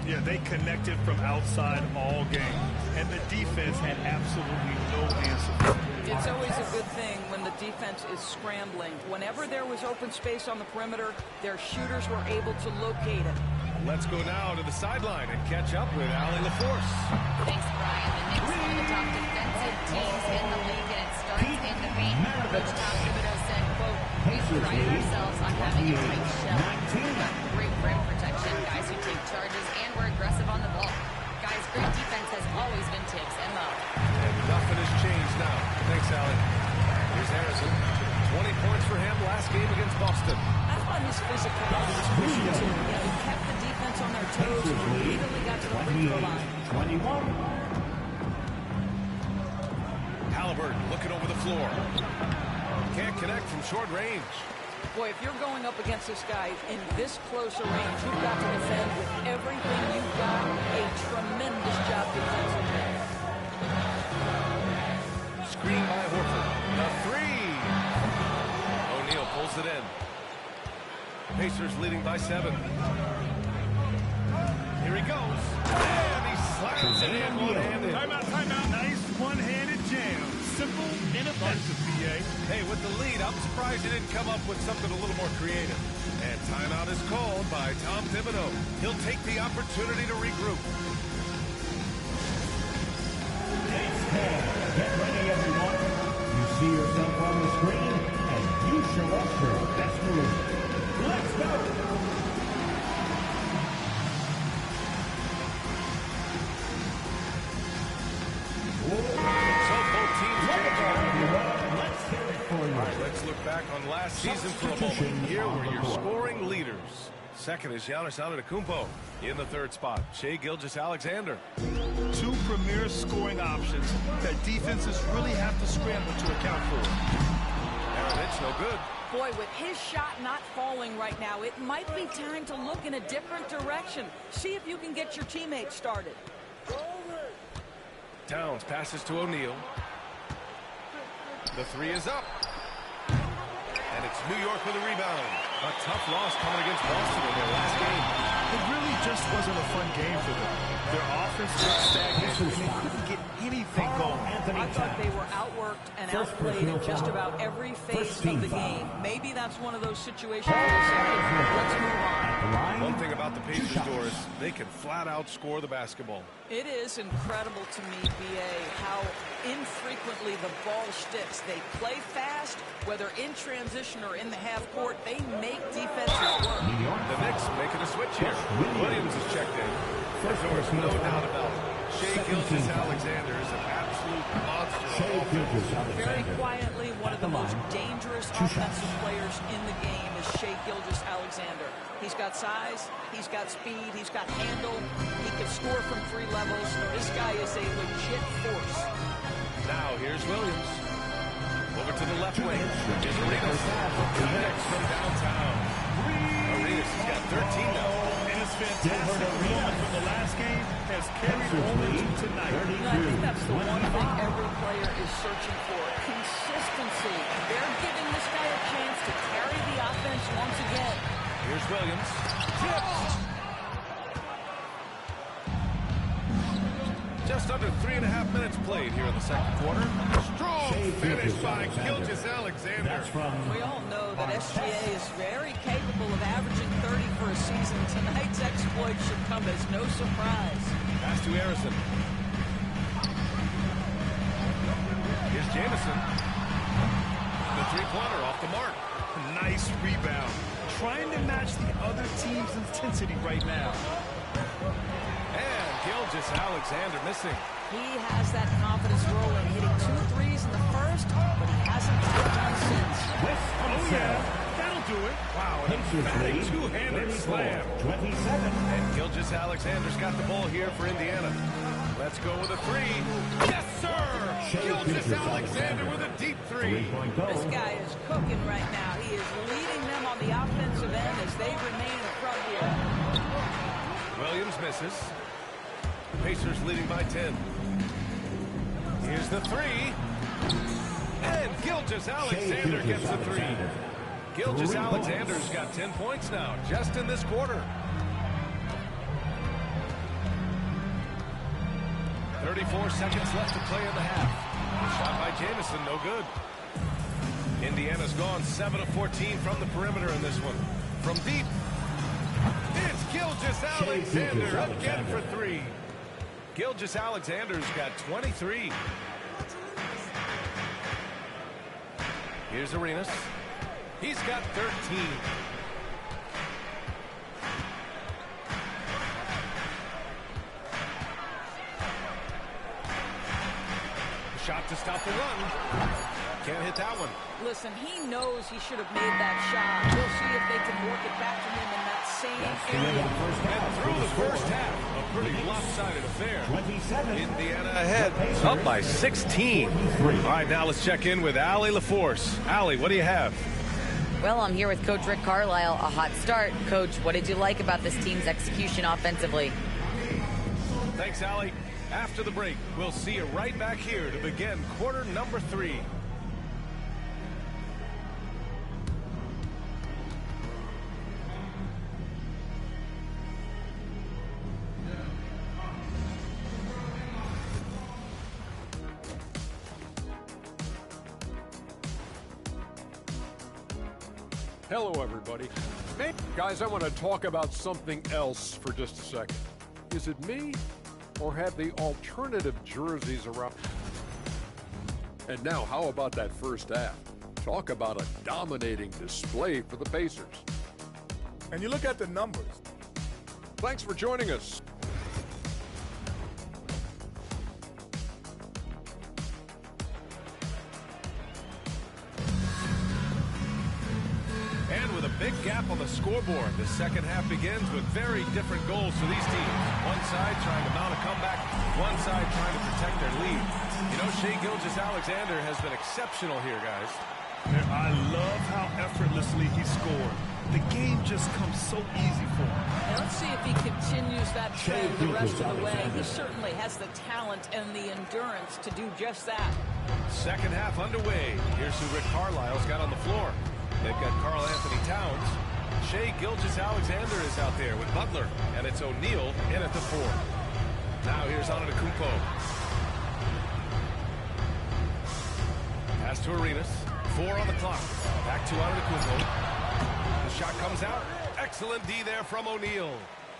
Yeah, they connected from outside all game, and the defense had absolutely no answer. It's always a good thing when the defense is scrambling. Whenever there was open space on the perimeter, their shooters were able to locate it. Let's go now to the sideline and catch up with Allie LaForce. Thanks, Brian. The Knicks are one of the top defensive teams in the league, and it starts in the paint. Coach Tom Thibodeau said, quote, "We pride ourselves on having a tight shell. We've got great rim protection, guys who take charges, and we're aggressive on the ball. Guys, great defense has always been Tibbs' MO." And nothing has changed now. Thanks, Allie. Here's Harrison. 20 points for him last game against Boston. I thought his physicality was pushing too. Yeah, he kept the defense on their toes and immediately got to the free throw line. 21. Halliburton looking over the floor. Can't connect from short range. Boy, if you're going up against this guy in this close a range, you've got to defend with everything you've got. A tremendous job defensively. Screen by Horford. The three. O'Neal pulls it in. Pacers leading by 7. Here he goes. And he slams it in one-handed. Timeout. Nice one-handed jam. Simple and effective, PA. Hey, with the lead, I'm surprised he didn't come up with something a little more creative. And timeout is called by Tom Thibodeau. He'll take the opportunity to regroup. Get ready, everyone. You see yourself on the screen, and you show us your best move. Let's go! So both teams changing up. Let's hear it for you. All right, let's look back on last season for a moment. Here were your scoring leaders. Second is Giannis Antetokounmpo. In the third spot, Shai Gilgeous-Alexander. 2 premier scoring options that defenses really have to scramble to account for. Aronich, no good. Boy, with his shot not falling right now, it might be time to look in a different direction. See if you can get your teammates started. Towns passes to O'Neal. The three is up. And it's New York with a rebound. A tough loss coming against Boston in their last game. It really just wasn't a fun game for them. Their offense looked stagnant, and they couldn't get anything going. I thought they were outworked and outplayed in just about every phase of the game. Maybe that's one of those situations where they say, let's move on. One thing about the Pacers, Doris, they can flat out score the basketball. It is incredible to me, B.A., how infrequently the ball sticks. They play fast, whether in transition or in the half court. They make defenses work. The Knicks making a switch here. Williams is checked in. There's no doubt about it. Shai Gilgeous-Alexander is an absolute monster. Very quietly, one of the most dangerous offensive players in the game is Shai Gilgeous-Alexander. He's got size, he's got speed, he's got handle, he can score from 3 levels. This guy is a legit force. Now here's Williams. Over to the left wing. Here's Arenas. Connects from downtown. Arenas has got 13 now. And his fantastic performance from the last game has carried over to tonight. I think that's the one thing every player is searching for. Consistency. They're giving this guy a chance to carry the offense once again. Here's Williams. Tipped. Just under 3.5 minutes played here in the second quarter. Strong finish by Gilgeous-Alexander. We all know that SGA is very capable of averaging 30 for a season. Tonight's exploit should come as no surprise. Pass to Harrison. Here's Jamison. The three-pointer off the mark. Nice rebound. Trying to match the other team's intensity right now. And Gilgeous-Alexander missing. He has that confidence rolling, hitting 2 threes in the first, but he hasn't touched one since. Oh, yeah. That'll do it. Wow, an emphatic two-handed slam. 27. And Gilgeous-Alexander's got the ball here for Indiana. Let's go with a three. Yes, sir! Gilgeous-Alexander with a deep three. This guy is cooking right now. He is leading them on the offensive end as they remain in front here. Williams misses. Pacers leading by 10. Here's the three. And Gilgeous-Alexander gets the three. Gilgeous-Alexander's got 10 points now, just in this quarter. 34 seconds left to play in the half. Shot by Jamison, no good. Indiana's gone 7 of 14 from the perimeter in this one. From deep, it's Gilgeous-Alexander again for 3. Gilgeous-Alexander's got 23. Here's Arenas. He's got 13. Shot to stop the run. Can't hit that one. Listen, he knows he should have made that shot. We'll see if they can work it back to him in that same area. And through the first half, a pretty lopsided affair. Indiana ahead, up by 16. All right, now let's check in with Allie LaForce. Allie, what do you have? Well, I'm here with Coach Rick Carlisle. A hot start. Coach, what did you like about this team's execution offensively? Thanks, Allie. After the break, we'll see you right back here to begin quarter number 3. Hello, everybody. Hey, guys, I want to talk about something else for just a second. Is it me, or have the alternative jerseys around? And now, how about that first half? Talk about a dominating display for the Pacers. And you look at the numbers. Thanks for joining us. With a big gap on the scoreboard, the second half begins with very different goals for these teams. One side trying to mount a comeback, one side trying to protect their lead. You know, Shai Gilgeous-Alexander has been exceptional here, guys. I love how effortlessly he scored. The game just comes so easy for him. Now let's see if he continues that trend the rest of the way. He certainly has the talent and the endurance to do just that. Second half underway. Here's who Rick Carlisle's got on the floor. They've got Karl Anthony Towns. Shai Gilgeous-Alexander is out there with Butler, and it's O'Neal in at the 4. Now here's Antetokounmpo. Pass to Arenas. 4 on the clock. Back to Antetokounmpo. The shot comes out. Excellent D there from O'Neal.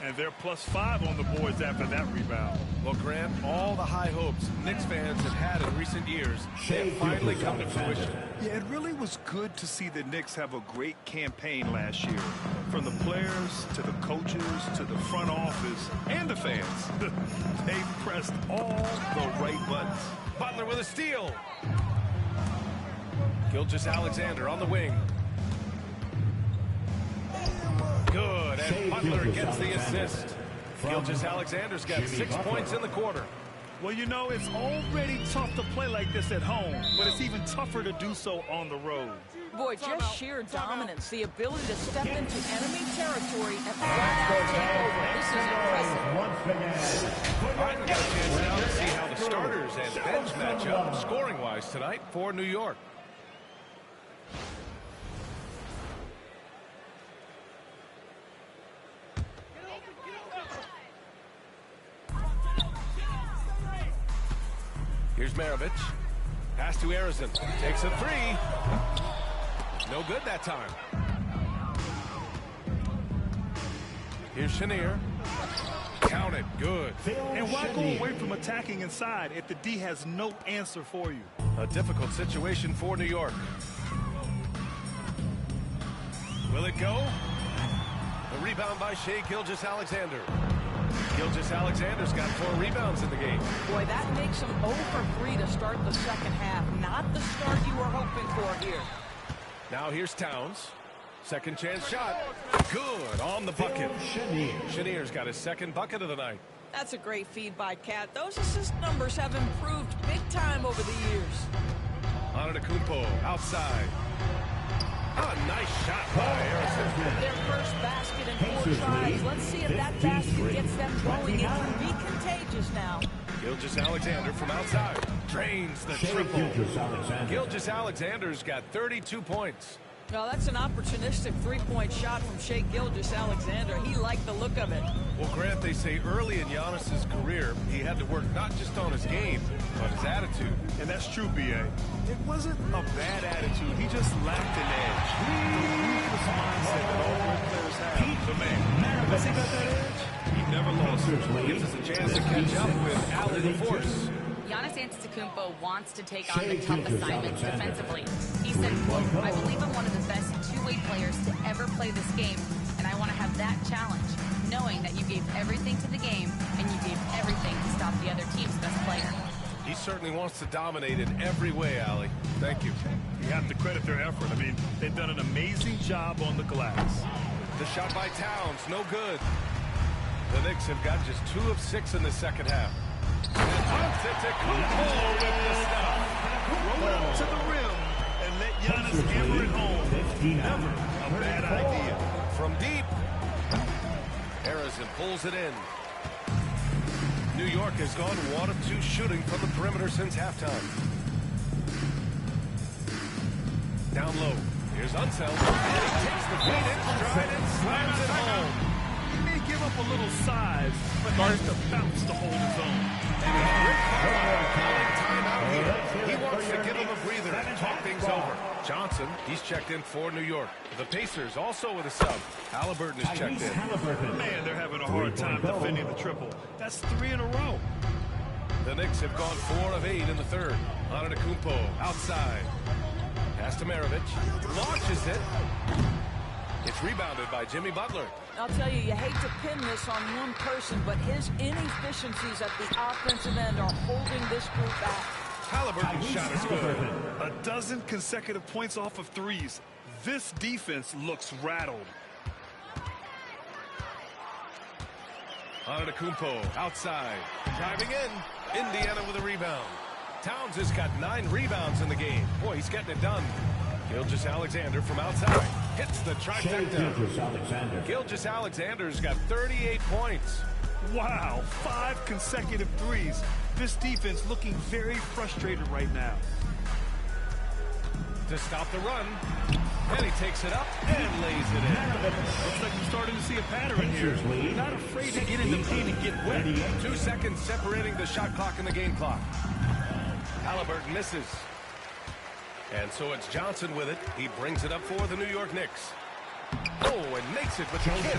And they're +5 on the boards after that rebound. Well, Grant, all the high hopes Knicks fans have had in recent years, they have finally come to fruition. Yeah, it really was good to see the Knicks have a great campaign last year. From the players, to the coaches, to the front office, and the fans. They pressed all the right buttons. Butler with a steal. Gilgeous-Alexander on the wing. Good, and Butler gets the assist. Gilgeous-Alexander's got 6 points in the quarter. Well, you know, it's already tough to play like this at home, but it's even tougher to do so on the road. Boy, just sheer dominance, the ability to step into enemy territory and take over. This is impressive. All right, we got a chance now to see how the starters and bench match up scoring-wise tonight for New York. Here's Maravich. Pass to Arizin. Takes a 3. No good that time. Here's Chenier. Count it. Good. And why go away from attacking inside if the D has no answer for you? A difficult situation for New York. Will it go? The rebound by Shai Gilgeous-Alexander. Gilgeous-Alexander's got 4 rebounds in the game. Boy, that makes him 0 for 3 to start the second half. Not the start you were hoping for here. Now here's Towns. Second chance shot. Good on the bucket. Chenier's got his second bucket of the night. That's a great feed by Cat. Those assist numbers have improved big time over the years. Antetokounmpo outside. A nice shot by Arizin. Their first basket in 4 tries. Let's see if that basket gets them going. It can be contagious now. Gilgeous-Alexander from outside. Drains the triple. Gilgeous-Alexander's got 32 points. Well, that's an opportunistic 3-point shot from Shai Gilgeous-Alexander. He liked the look of it. Well, Grant, they say early in Giannis's career, he had to work not just on his game, but his attitude. And that's true, B.A. It wasn't a bad attitude. He just lacked an edge. The ruthless mindset that all great players have. The man, has he got that edge? He never lost it. Gives us a chance to catch up with Allie LaForce. Giannis Antetokounmpo wants to take on the tough assignments defensively. He said, quote, I believe I'm one of the best two-way players to ever play this game, and I want to have that challenge, knowing that you gave everything to the game and you gave everything to stop the other team's best player. He certainly wants to dominate in every way, Allie. Thank you. You have to credit their effort. I mean, they've done an amazing job on the glass. The shot by Towns, no good. The Knicks have got just 2 of 6 in the second half. Antetokounmpo with the stop. Roll it up to the rim and let Giannis hammer it home. Never a bad idea. From deep, Harrison pulls it in. New York has gone 1 of 2 shooting from the perimeter since halftime. Down low. Here's Unseld. And he takes the feed in stride and slams it home. He may give up a little size, but has to bounce to hold his own. And Rick Carlisle calling timeout here. He wants to give him a breather and talk things over. Johnson, he's checked in for New York. The Pacers also with a sub. Halliburton is checked in. Man, they're having a hard time defending the triple. That's 3 in a row. The Knicks have gone 4 of 8 in the third. Antetokounmpo outside. Pass to Maravich. Launches it. It's rebounded by Jimmy Butler. I'll tell you, you hate to pin this on one person, but his inefficiencies at the offensive end are holding this group back. Halliburton's shot is good. A dozen consecutive points off of threes. This defense looks rattled. Antetokounmpo outside. Driving in. Indiana with a rebound. Towns has got 9 rebounds in the game. Boy, he's getting it done. Gilgeous-Alexander from outside. Hits the trifecta. Gilgeous-Alexander's got 38 points. Wow, 5 consecutive threes. This defense looking very frustrated right now. To stop the run. And he takes it up and lays it in. Looks like we're starting to see a pattern here. Not afraid to get in the paint and get wet. 2 seconds separating the shot clock and the game clock. Halliburton misses. And so it's Johnson with it. He brings it up for the New York Knicks. Oh, and makes it with the kiss.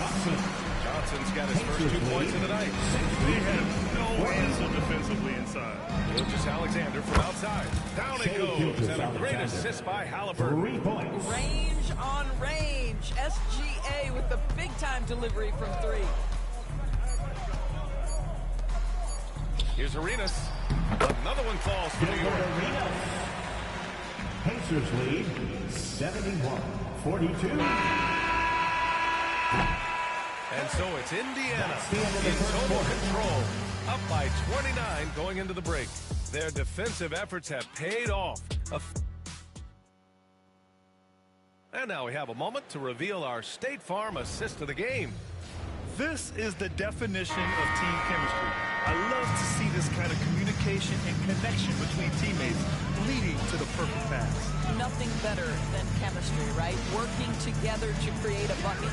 Johnson's got his first 2 points of the night. They have no answer defensively inside. Gilgeous-Alexander from outside. Down it goes. And a great assist by Halliburton. 3 points. Range on range. SGA with the big-time delivery from 3. Here's Arenas. Another one falls for New York. Pacers lead 71-42. And so it's Indiana in total control. Up by 29 going into the break. Their defensive efforts have paid off. And now we have a moment to reveal our State Farm assist of the game. This is the definition of team chemistry. I love to see this kind of communication and connection between teammates leading to the perfect pass. Nothing better than chemistry, right? Working together to create a bucket.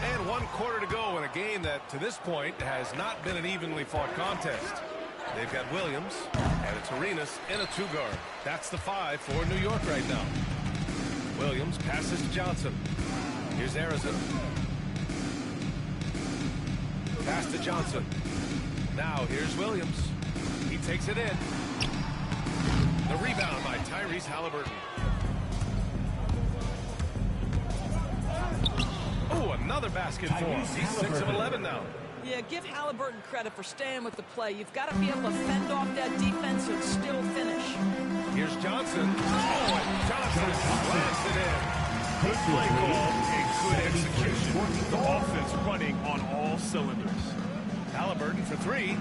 And 1 quarter to go in a game that, to this point, has not been an evenly fought contest. They've got Williams, and it's Arenas in a 2-guard. That's the 5 for New York right now. Williams passes to Johnson. Here's Harrison. Pass to Johnson. Now here's Williams. He takes it in. The rebound by Tyrese Halliburton. Oh, another basket for him. He's 6 of 11 now. Yeah, give Halliburton credit for staying with the play. You've got to be able to fend off that defense and still finish. Here's Johnson. Oh, and Johnson blasts it in. Good play call and good execution. The offense running on all cylinders. Halliburton for 3.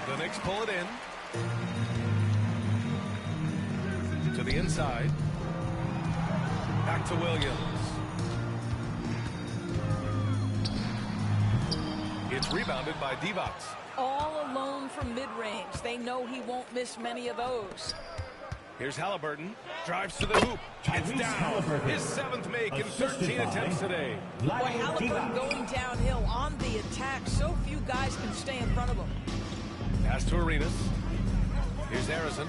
The Knicks pull it in. To the inside. Back to Williams. It's rebounded by Divac. All alone from mid-range. They know he won't miss many of those. Here's Halliburton. Drives to the hoop. It's down. His 7th make in 13 attempts today. Boy, Halliburton going downhill on the attack. So few guys can stay in front of him. Pass to Arenas. Here's Harrison.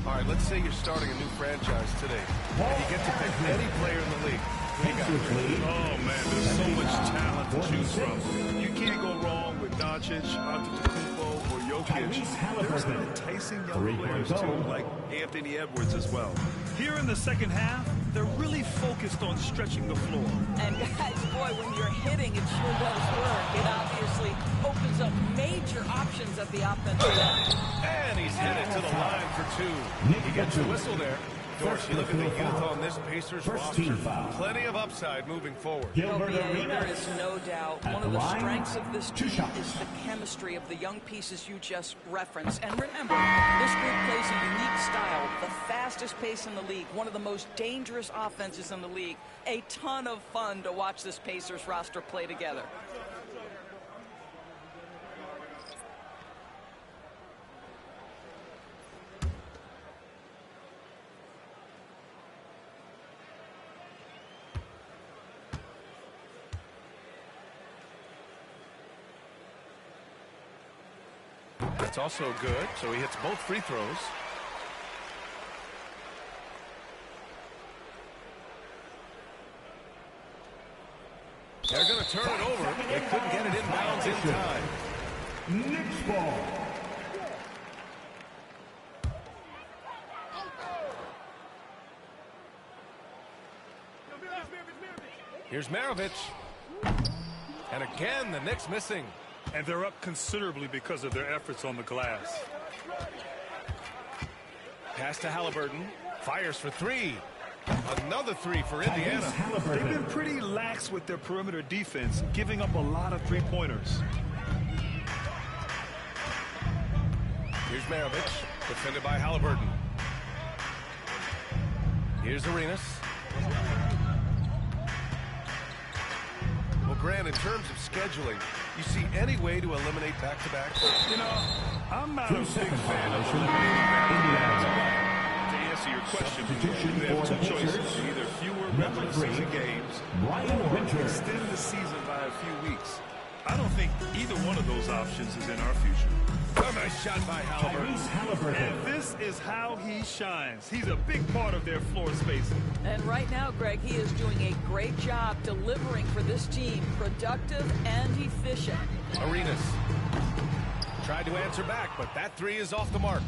All right, let's say you're starting a new franchise today. And you get to pick any player in the league. Oh, man, there's so much talent to choose from. You can't go wrong with Doncic, Antetokounmpo, or Jokic. There's some enticing young players, too, like Anthony Edwards as well. Here in the second half, they're really focused on stretching the floor. And guys, boy, when you're hitting, it sure does work. It obviously opens up major options at the offensive end. And he's headed to the line for two. He gets a whistle there. Doris, you look at the youth on this Pacers roster. Plenty of upside moving forward. There is no doubt. One of the strengths of this team is the chemistry of the young pieces you just referenced. And remember, this group plays a unique style, the fastest pace in the league, one of the most dangerous offenses in the league. A ton of fun to watch this Pacers roster play together. That's also good, so he hits both free throws. They're going to turn it over. They couldn't get it inbounds in time. Knicks ball. Here's Maravich. And again, the Knicks missing. And they're up considerably because of their efforts on the glass. Pass to Halliburton. Fires for three. Another three for Indiana. They've been pretty lax with their perimeter defense, giving up a lot of three-pointers. Here's Maravich, defended by Halliburton. Here's Arenas. Well, Grant, in terms of scheduling, you see any way to eliminate back-to-backs? You know, I'm not a big fan of eliminating back-to-backs. To answer your question, you have two choices. Either fewer regular season games or extend the season by a few weeks. I don't think either one of those options is in our future. A nice shot by Halliburton. And this is how he shines. He's a big part of their floor spacing. And right now, Greg, he is doing a great job delivering for this team, productive and efficient. Arenas tried to answer back, but that three is off the mark.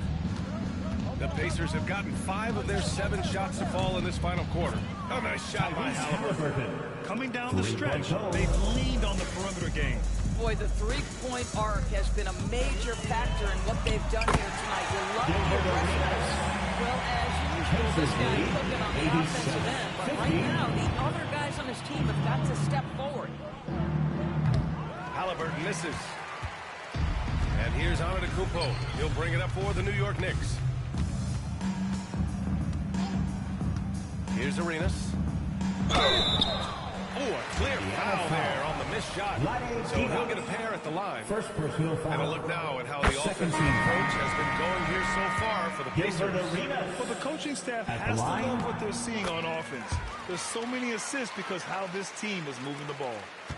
The Pacers have gotten 5 of their 7 shots to fall in this final quarter. A nice shot by Halliburton. Coming down the stretch, they've leaned on the perimeter game. Boy, the three-point arc has been a major factor in what they've done here tonight. You love the aggressiveness. Well, as usual, this guy cooking on the offensive end. But right now, the other guys on his team have got to step forward. Halliburton misses. And here's Antetokounmpo. He'll bring it up for the New York Knicks. Here's Arenas. Oh, a clear foul there on the missed shot. So he'll get a pair at the line. First personal foul. And a look now at how the offensive coach has been going here so far for the Pacers. Well, the coaching staff has to love what they're seeing on offense. There's so many assists because how this team is moving the ball.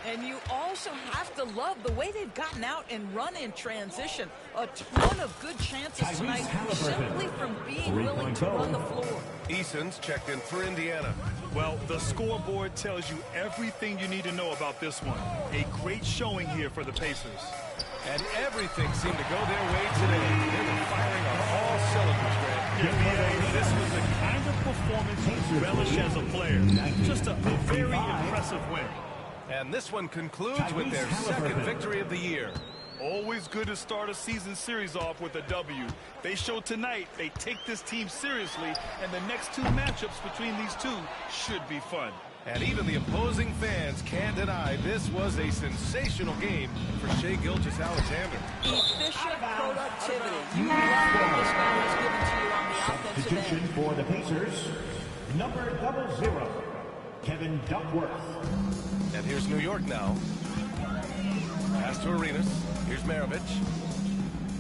And you also have to love the way they've gotten out and run in transition. A ton of good chances tonight simply from being willing to run the floor. Eason's checked in for Indiana. Well, the scoreboard tells you everything you need to know about this one. A great showing here for the Pacers. And everything seemed to go their way today. They were firing on all cylinders, Grant. This was the kind of performance you relish as a player. Just a very impressive win. And this one concludes with their second victory of the year. Always good to start a season series off with a W. They showed tonight they take this team seriously, and the next 2 matchups between these two should be fun. And even the opposing fans can't deny this was a sensational game for Shai Gilgeous-Alexander. Efficient productivity. You love what this guy has given to you on the offensive Substitution end. for the Pacers, number 00, Kevin Duckworth. And here's New York now. Pass to Arenas. Here's Maravich.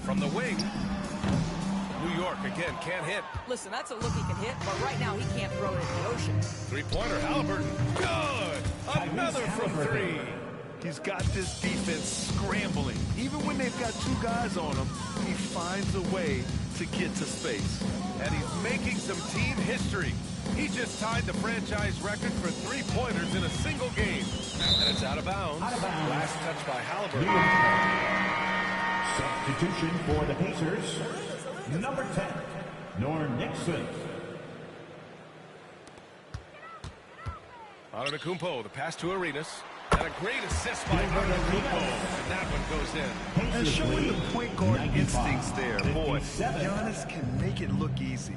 From the wing. New York, again, can't hit. Listen, that's a look he can hit, but right now he can't throw it in the ocean. Three-pointer, Halliburton. Good! Another from 3. He's got this defense scrambling. Even when they've got 2 guys on him, he finds a way to get to space. And he's making some team history. He just tied the franchise record for three-pointers in a single game. And it's out of bounds. Last touch by Halliburton. Substitution for the Pacers, number 10, Norm Nixon. Antetokounmpo, the pass to Arenas. And a great assist by Antetokounmpo. And that one goes in. And showing the point guard instincts there. Boy, Giannis can make it look easy.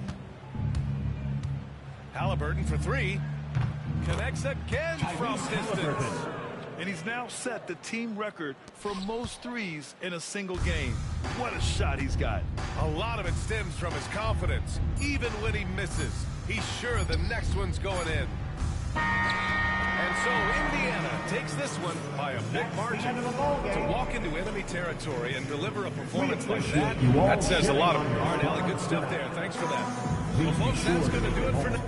Halliburton for three. Connects again from distance. And he's now set the team record for most threes in a single game. What a shot he's got. A lot of it stems from his confidence. Even when he misses, he's sure the next one's going in. And so Indiana takes this one by a big margin. To walk into enemy territory and deliver a performance like that says a lot. All right, Allie, good stuff there. Thanks for that. Well, folks, that's going to do it for now.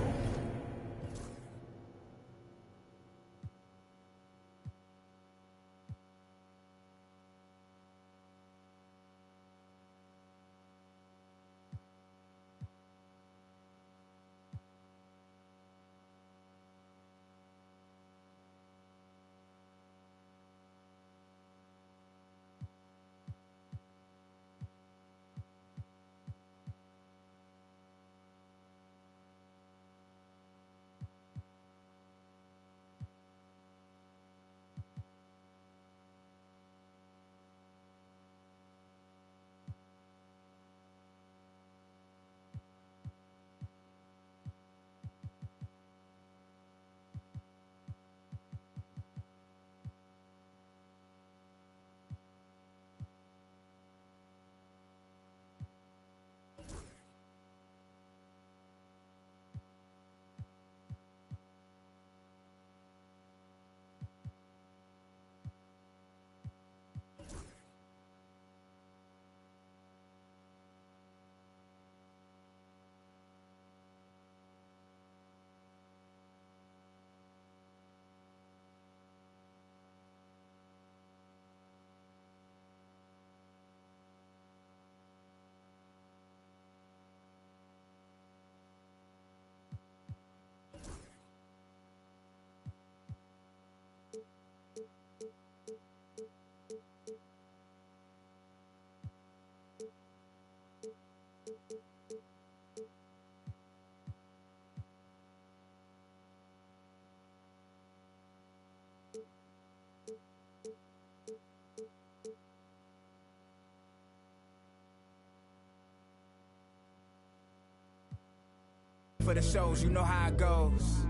For the shows, you know how it goes.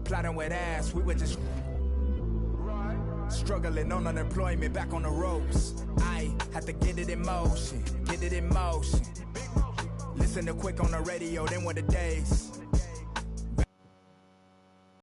Plotting with ass, we were just struggling on unemployment, back on the ropes. I had to get it in motion, get it in motion. Listen to Quick on the radio, then were the days.